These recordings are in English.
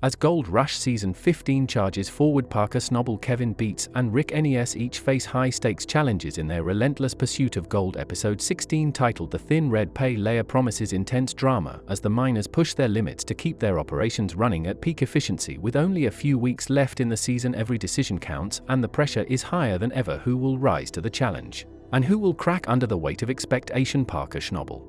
As Gold Rush Season 15 charges forward, Parker Schnabel, Kevin Beets, and Rick Nes each face high-stakes challenges in their relentless pursuit of gold. Episode 16, titled The Thin Red Pay Layer, promises intense drama as the miners push their limits to keep their operations running at peak efficiency. With only a few weeks left in the season, every decision counts, and the pressure is higher than ever. Who will rise to the challenge? And who will crack under the weight of expectation? Parker Schnabel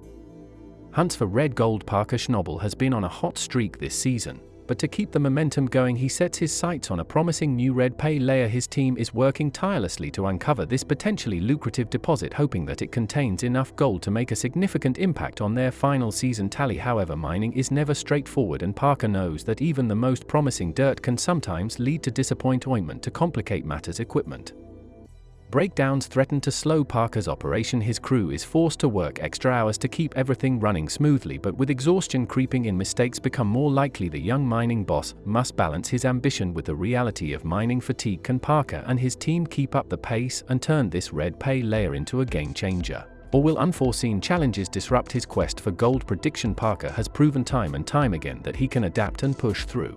hunts for red gold. Parker Schnabel has been on a hot streak this season, but to keep the momentum going, he sets his sights on a promising new red pay layer. His team is working tirelessly to uncover this potentially lucrative deposit, hoping that it contains enough gold to make a significant impact on their final season tally. However, mining is never straightforward, and Parker knows that even the most promising dirt can sometimes lead to disappointment. To complicate matters, equipment breakdowns threaten to slow Parker's operation. His crew is forced to work extra hours to keep everything running smoothly, but with exhaustion creeping in, mistakes become more likely. The young mining boss must balance his ambition with the reality of mining fatigue. Can Parker and his team keep up the pace and turn this red pay layer into a game changer? Or will unforeseen challenges disrupt his quest for gold? Prediction: Parker has proven time and time again that he can adapt and push through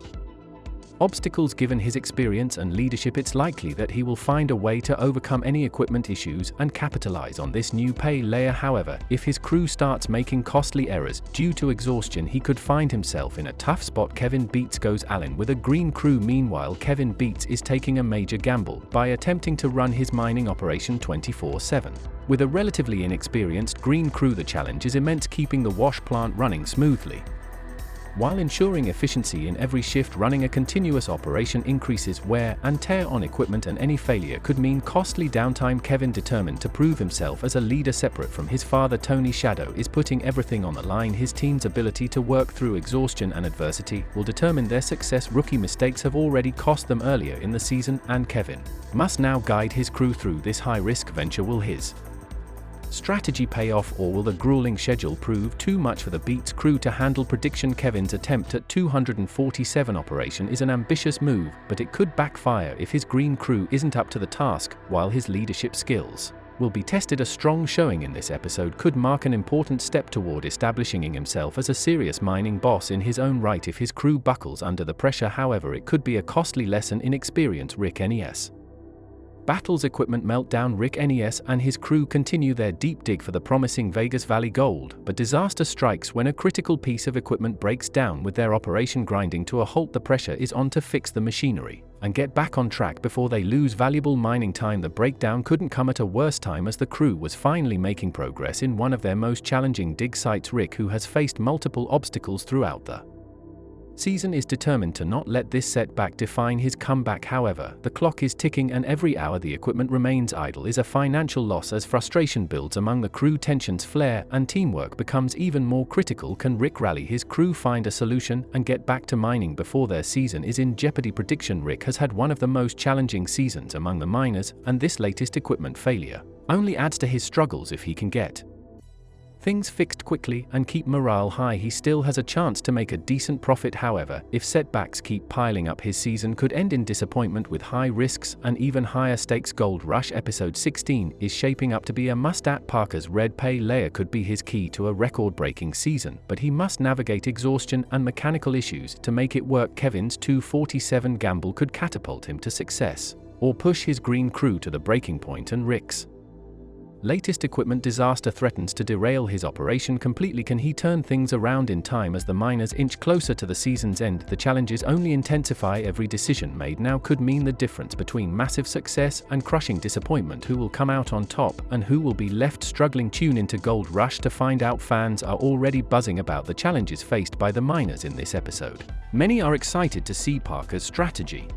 obstacles. Given his experience and leadership, it's likely that he will find a way to overcome any equipment issues and capitalize on this new pay layer. However, if his crew starts making costly errors due to exhaustion, he could find himself in a tough spot. Kevin Beets goes Allen with a green crew. Meanwhile, Kevin Beets is taking a major gamble by attempting to run his mining operation 24/7. With a relatively inexperienced green crew, the challenge is immense, keeping the wash plant running smoothly while ensuring efficiency in every shift. Running a continuous operation increases wear and tear on equipment, and any failure could mean costly downtime. Kevin, determined to prove himself as a leader separate from his father, Tony Shadow, is putting everything on the line. His team's ability to work through exhaustion and adversity will determine their success. Rookie mistakes have already cost them earlier in the season, and Kevin must now guide his crew through this high-risk venture. Will his strategy pay off, or will the grueling schedule prove too much for the Beets crew to handle? Prediction: Kevin's attempt at 247 operation is an ambitious move, but it could backfire if his green crew isn't up to the task, while his leadership skills will be tested. A strong showing in this episode could mark an important step toward establishing himself as a serious mining boss in his own right if his crew buckles under the pressure. However, it could be a costly lesson in experience. Rick Nes battles equipment meltdown. Rick Nes and his crew continue their deep dig for the promising Vegas Valley gold, but disaster strikes when a critical piece of equipment breaks down. With their operation grinding to a halt, the pressure is on to fix the machinery and get back on track before they lose valuable mining time. The breakdown couldn't come at a worse time, as the crew was finally making progress in one of their most challenging dig sites. Rick, who has faced multiple obstacles throughout the season, is determined to not let this setback define his comeback. However, the clock is ticking, and every hour the equipment remains idle is a financial loss. As frustration builds among the crew, tensions flare, and teamwork becomes even more critical. Can Rick rally his crew, find a solution, and get back to mining before their season is in jeopardy? Prediction: Rick has had one of the most challenging seasons among the miners, and this latest equipment failure only adds to his struggles. If he can get things fixed quickly and keep morale high, he still has a chance to make a decent profit. However, if setbacks keep piling up, his season could end in disappointment with high risks and even higher stakes. Gold Rush Episode 16 is shaping up to be a must-at. Parker's red pay layer could be his key to a record-breaking season, but he must navigate exhaustion and mechanical issues to make it work. Kevin's 247 gamble could catapult him to success, or push his green crew to the breaking point, and Rick's latest equipment disaster threatens to derail his operation completely. Can he turn things around in time? As the miners inch closer to the season's end, the challenges only intensify. Every decision made now could mean the difference between massive success and crushing disappointment. Who will come out on top, and who will be left struggling? Tune into Gold Rush to find out. Fans are already buzzing about the challenges faced by the miners in this episode. Many are excited to see Parker's strategy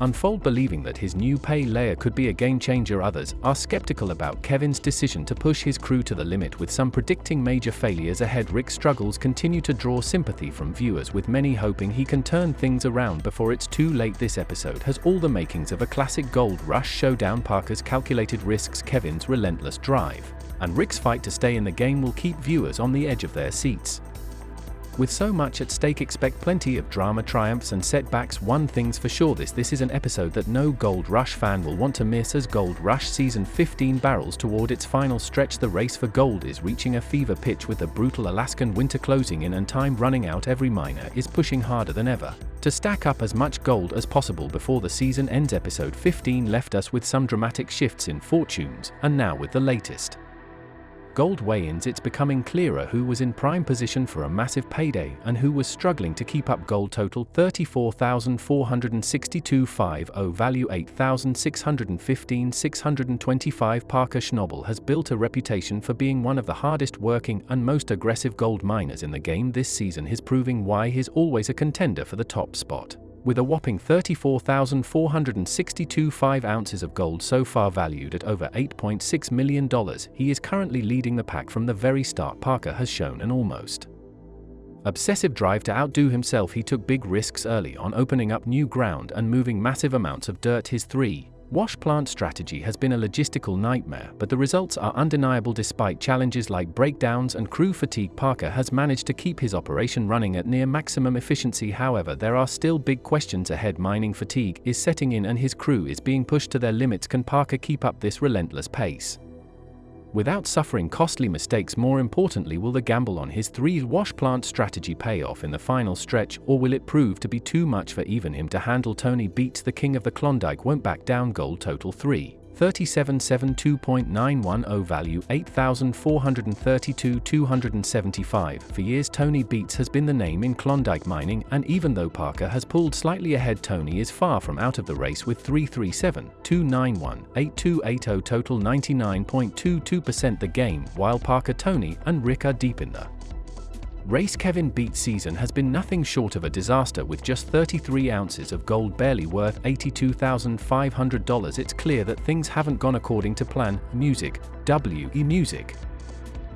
unfold, believing that his new pay layer could be a game changer. Others are skeptical about Kevin's decision to push his crew to the limit, with some predicting major failures ahead. Rick's struggles continue to draw sympathy from viewers, with many hoping he can turn things around before it's too late. This episode has all the makings of a classic Gold Rush showdown. Parker's calculated risks, Kevin's relentless drive, and Rick's fight to stay in the game will keep viewers on the edge of their seats. With so much at stake, expect plenty of drama, triumphs and setbacks. One thing's for sure, this is an episode that no Gold Rush fan will want to miss, as Gold Rush Season 15 barrels toward its final stretch. The race for gold is reaching a fever pitch, with the brutal Alaskan winter closing in and time running out. Every miner is pushing harder than ever to stack up as much gold as possible before the season ends. Episode 15 left us with some dramatic shifts in fortunes, and now with the latest gold weigh-ins, it's becoming clearer who was in prime position for a massive payday and who was struggling to keep up. Gold total $34,462.50, value $8,615,625. Parker Schnabel has built a reputation for being one of the hardest working and most aggressive gold miners in the game. This season he's proving why he's always a contender for the top spot. With a whopping 34,462.5 ounces of gold so far, valued at over $8.6 million, he is currently leading the pack from the very start. Parker has shown an almost obsessive drive to outdo himself. He took big risks early on, opening up new ground and moving massive amounts of dirt. His wash plant strategy has been a logistical nightmare, but the results are undeniable. Despite challenges like breakdowns and crew fatigue, Parker has managed to keep his operation running at near maximum efficiency. However, there are still big questions ahead. Mining fatigue is setting in and his crew is being pushed to their limits. Can Parker keep up this relentless pace without suffering costly mistakes? More importantly, will the gamble on his wash plant strategy pay off in the final stretch, or will it prove to be too much for even him to handle? Tony Beats, the king of the Klondike, won't back down. Gold total $37,772.910, value $8,432.275. For years, Tony Beats has been the name in Klondike mining, and even though Parker has pulled slightly ahead, Tony is far from out of the race with $337,291.8280, total 99.22% the game. While Parker, Tony, and Rick are deep in the race, Kevin Beats' season has been nothing short of a disaster, with just 33 ounces of gold barely worth $82,500. It's clear that things haven't gone according to plan. Music, W.E. Music.